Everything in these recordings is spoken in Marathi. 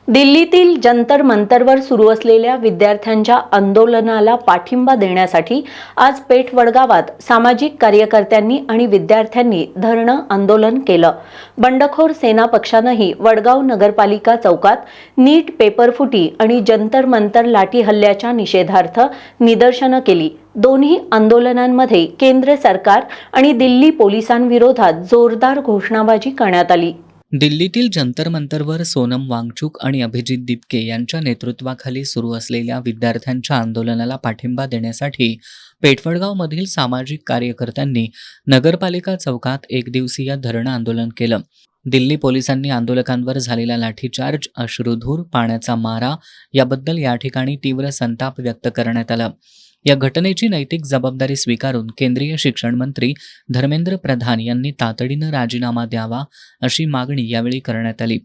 दिल्लीतील जंतर मंतरवर सुरू असलेल्या विद्यार्थ्यांच्या आंदोलनाला पाठिंबा देण्यासाठी आज पेठ वडगावात सामाजिक कार्यकर्त्यांनी आणि विद्यार्थ्यांनी धरणं आंदोलन केलं। बंडखोर सेना पक्षानंही वडगाव नगरपालिका चौकात नीट पेपरफुटी आणि जंतर मंतर लाठी हल्ल्याच्या निषेधार्थ निदर्शनं केली। दोन्ही आंदोलनांमध्ये केंद्र सरकार आणि दिल्ली पोलिसांविरोधात जोरदार घोषणाबाजी करण्यात आली। दिल्लीतील जंतर मंतरवर सोनम वांगचुक आणि अभिजित दिपके यांच्या नेतृत्वाखाली सुरू असलेल्या विद्यार्थ्यांच्या आंदोलनाला पाठिंबा देण्यासाठी पेठवडगावमधील सामाजिक कार्यकर्त्यांनी नगरपालिका चौकात एकदिवसीय धरणं आंदोलन केलं। दिल्ली पोलिसांनी आंदोलकांवर झालेला लाठीचार्ज, अश्रुधूर पाण्याचा मारा याबद्दल या ठिकाणी तीव्र संताप व्यक्त करण्यात आला। या घटनेची नैतिक जबाबदारी स्वीकारून केंद्रीय शिक्षण मंत्री धर्मेंद्र प्रधान यांनी तातडीनं राजीनामा द्यावा अशी मागणी यावेळी करण्यात आली।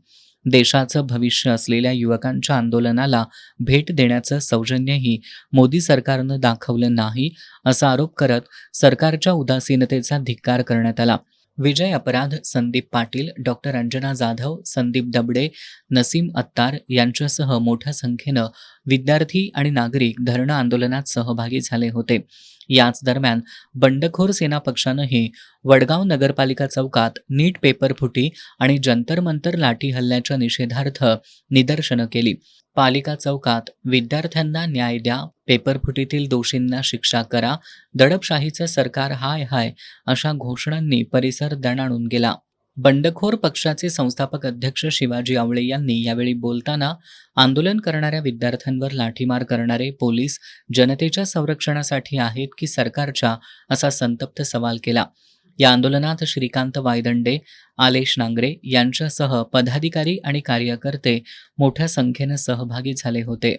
देशाचं भविष्य असलेल्या युवकांच्या आंदोलनाला भेट देण्याचं सौजन्यही मोदी सरकारनं दाखवलं नाही असा आरोप करत सरकारच्या उदासीनतेचा धिक्कार करण्यात आला। विजय अपराध, संदीप पाटील, डॉक्टर अंजना जाधव, संदीप दबडे, नसीम अत्तार यांच्यासह मोठ्या संख्येनं विद्यार्थी आणि नागरिक धरणं आंदोलनात सहभागी झाले होते। याच दरम्यान बंडखोर सेना पक्षानंही वडगाव नगरपालिका चौकात नीट पेपरफुटी आणि जंतर मंतर लाठी हल्ल्याच्या निषेधार्थ निदर्शनं केली। पालिका चौकात विद्यार्थ्यांना न्याय द्या, पेपरफुटीतील दोषींना शिक्षा करा, दडपशाहीचं सरकार हाय हाय अशा घोषणांनी परिसर दणाणून गेला। बंडखोर पक्षाचे संस्थापक अध्यक्ष शिवाजी आवळे यांनी यावेळी बोलताना आंदोलन करणाऱ्या विद्यार्थ्यांवर लाठीमार करणारे पोलीस जनतेच्या संरक्षणासाठी आहेत की सरकारच्या असा संतप्त सवाल केला। या आंदोलनात श्रीकांत वायदंडे, आलेश नांगरे यांच्यासह पदाधिकारी आणि कार्यकर्ते मोठ्या संख्येनं सहभागी झाले होते।